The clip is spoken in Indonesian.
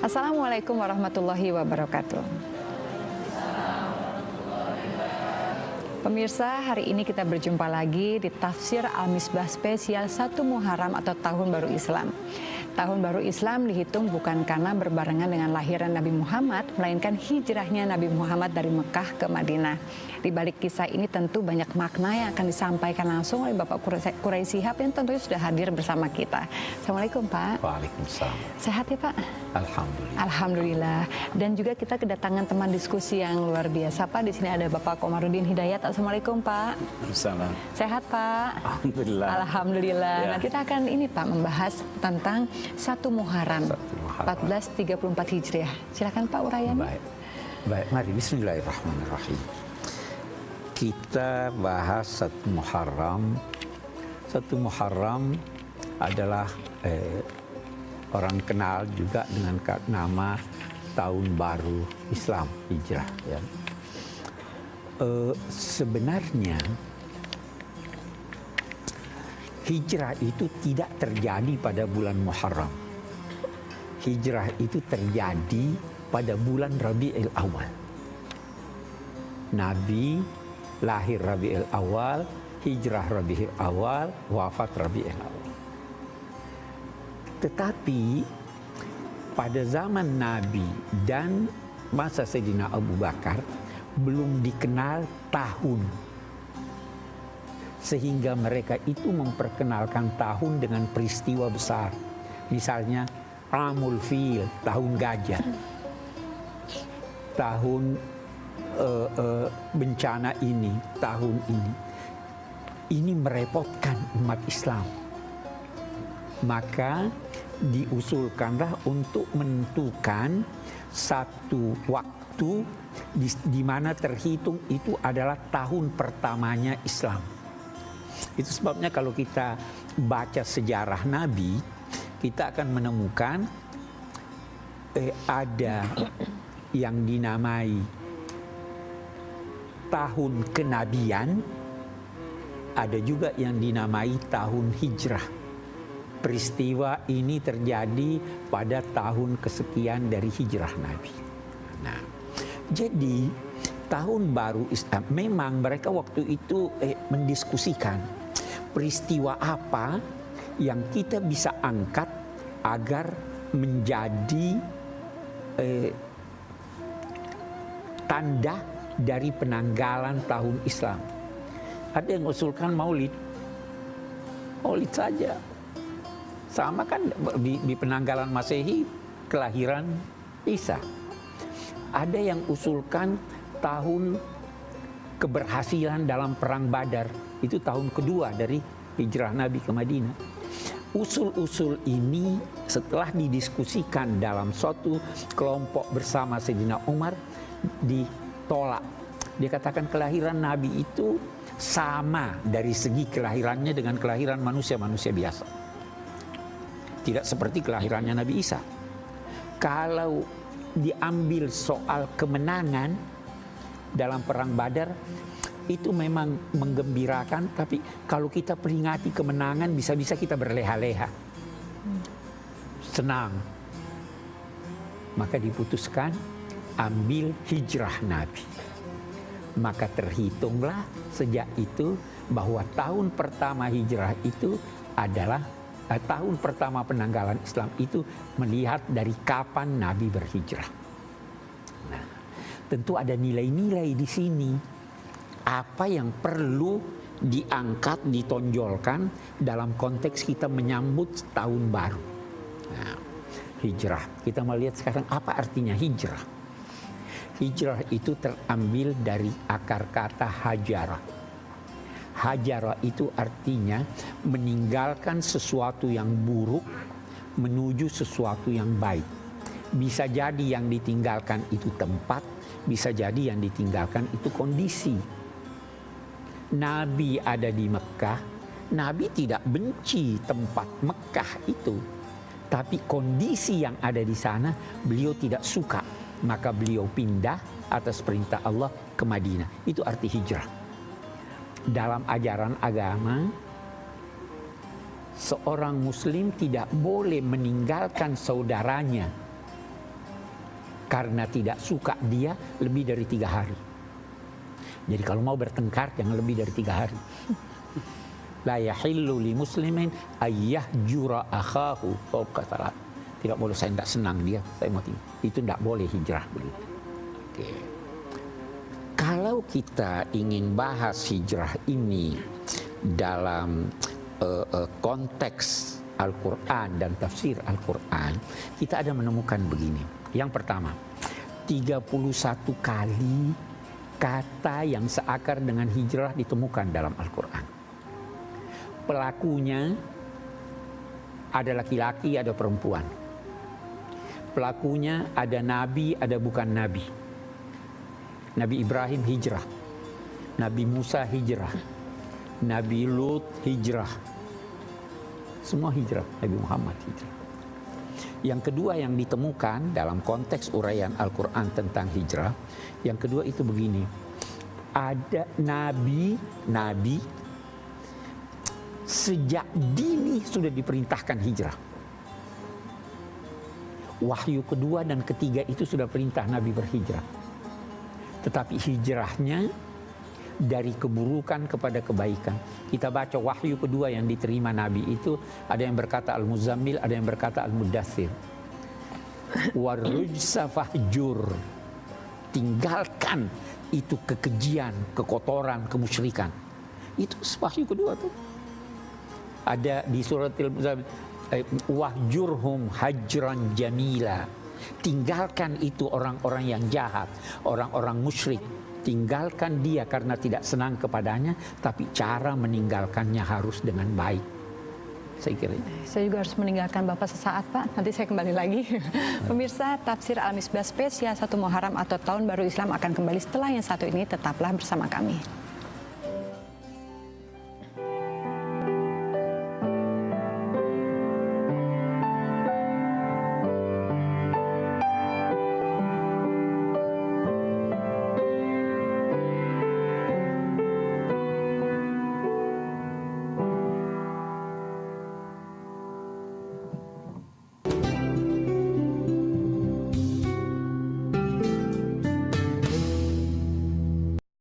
Assalamualaikum warahmatullahi wabarakatuh. Pemirsa, hari ini kita berjumpa lagi di Tafsir Al-Misbah spesial 1 Muharram atau Tahun Baru Islam. Tahun Baru Islam dihitung bukan karena berbarengan dengan lahiran Nabi Muhammad, melainkan hijrahnya Nabi Muhammad dari Mekah ke Madinah. Di balik kisah ini tentu banyak makna yang akan disampaikan langsung oleh Bapak Quraisy Shihab yang tentunya sudah hadir bersama kita. Assalamualaikum Pak. Waalaikumsalam. Sehat ya Pak? Alhamdulillah. Alhamdulillah. Dan juga kita kedatangan teman diskusi yang luar biasa Pak. Di sini ada Bapak Komarudin Hidayat. Assalamualaikum Pak. Waalaikumsalam. Sehat Pak? Alhamdulillah. Alhamdulillah. Ya. Nah kita akan ini Pak membahas tentang 1 Muharram 1434 Hijriah. Silakan Pak uraiannya. Baik, mari bismillahirrahmanirrahim. Kita bahas 1 Muharram. 1 Muharram adalah orang kenal juga dengan nama Tahun Baru Islam, Hijrah. Ya. Sebenarnya hijrah itu tidak terjadi pada bulan Muharram. Hijrah itu terjadi pada bulan Rabiul Awal. Nabi lahir Rabiul Awal, hijrah Rabiul Awal, wafat Rabiul Awal. Tetapi pada zaman Nabi dan masa Sayyidina Abu Bakar belum dikenal tahun. Sehingga mereka itu memperkenalkan tahun dengan peristiwa besar. Misalnya Amul Fil, tahun gajah. Tahun bencana ini, tahun ini. Ini merepotkan umat Islam. Maka diusulkanlah untuk menentukan satu waktu di mana terhitung itu adalah tahun pertamanya Islam. Itu sebabnya kalau kita baca sejarah Nabi, kita akan menemukan ada yang dinamai tahun kenabian, ada juga yang dinamai tahun hijrah. Peristiwa ini terjadi pada tahun kesekian dari hijrah Nabi. Nah, jadi tahun baru Islam memang mereka waktu itu mendiskusikan peristiwa apa yang kita bisa angkat agar menjadi tanda dari penanggalan tahun Islam. Ada yang usulkan Maulid. Maulid saja. Sama kan di penanggalan Masehi kelahiran Isa. Ada yang usulkan tahun keberhasilan dalam perang Badar. Itu tahun kedua dari hijrah Nabi ke Madinah. Usul-usul ini setelah didiskusikan dalam suatu kelompok bersama Sayyidina Umar ditolak. Dia katakan kelahiran Nabi itu sama dari segi kelahirannya dengan kelahiran manusia-manusia biasa. Tidak seperti kelahirannya Nabi Isa. Kalau diambil soal kemenangan dalam perang Badar, itu memang menggembirakan, tapi kalau kita peringati kemenangan bisa-bisa kita berleha-leha. Senang. Maka diputuskan ambil hijrah Nabi. Maka terhitunglah sejak itu bahwa tahun pertama hijrah itu adalah tahun pertama penanggalan Islam itu melihat dari kapan Nabi berhijrah. Nah, tentu ada nilai-nilai di sini. Apa yang perlu diangkat, ditonjolkan dalam konteks kita menyambut tahun baru. Nah, hijrah. Kita mau lihat sekarang apa artinya hijrah. Hijrah itu terambil dari akar kata hajara. Hajara itu artinya meninggalkan sesuatu yang buruk menuju sesuatu yang baik. Bisa jadi yang ditinggalkan itu tempat, bisa jadi yang ditinggalkan itu kondisi. Nabi ada di Mekah, Nabi tidak benci tempat Mekah itu. Tapi kondisi yang ada di sana beliau tidak suka. Maka beliau pindah atas perintah Allah ke Madinah. Itu arti hijrah. Dalam ajaran agama, seorang muslim tidak boleh meninggalkan saudaranya karena tidak suka dia lebih dari 3 hari. Jadi kalau mau bertengkar jangan lebih dari 3 hari. La yahillu li muslimin ayyahjura akhahu fawqa salat. Tidak boleh, saya tidak senang dia, saya mau tinggal. Itu tidak boleh hijrah begitu. Oke. Kalau kita ingin bahas hijrah ini dalam konteks Al-Quran dan tafsir Al-Quran, kita ada menemukan begini. Yang pertama, 31 kali kata yang seakar dengan hijrah ditemukan dalam Al-Quran. Pelakunya ada laki-laki, ada perempuan. Pelakunya ada nabi, ada bukan nabi. Nabi Ibrahim hijrah, Nabi Musa hijrah, Nabi Lut hijrah. Semua hijrah, Nabi Muhammad hijrah. Yang kedua yang ditemukan dalam konteks uraian Al-Quran tentang hijrah, yang kedua itu begini. Ada nabi sejak dini sudah diperintahkan hijrah. Wahyu kedua dan ketiga itu sudah perintah Nabi berhijrah. Tetapi hijrahnya dari keburukan kepada kebaikan. Kita baca wahyu kedua yang diterima Nabi itu, ada yang berkata Al-Muzammil, ada yang berkata Al-Mudaththir. Warujsa fahjur. Tinggalkan itu kekejian, kekotoran, kemusyrikan. Itu wahyu kedua tuh. Ada di surat Al-Muzammil, wahjurhum hajran jamila. Tinggalkan itu orang-orang yang jahat, orang-orang musyrik. Tinggalkan dia karena tidak senang kepadanya, tapi cara meninggalkannya harus dengan baik. Saya kira itu. Saya juga harus meninggalkan Bapak sesaat, Pak. Nanti saya kembali lagi. Pemirsa, tafsir Al-Misbah spesial 1 Muharram atau Tahun Baru Islam akan kembali setelah yang satu ini. Tetaplah bersama kami.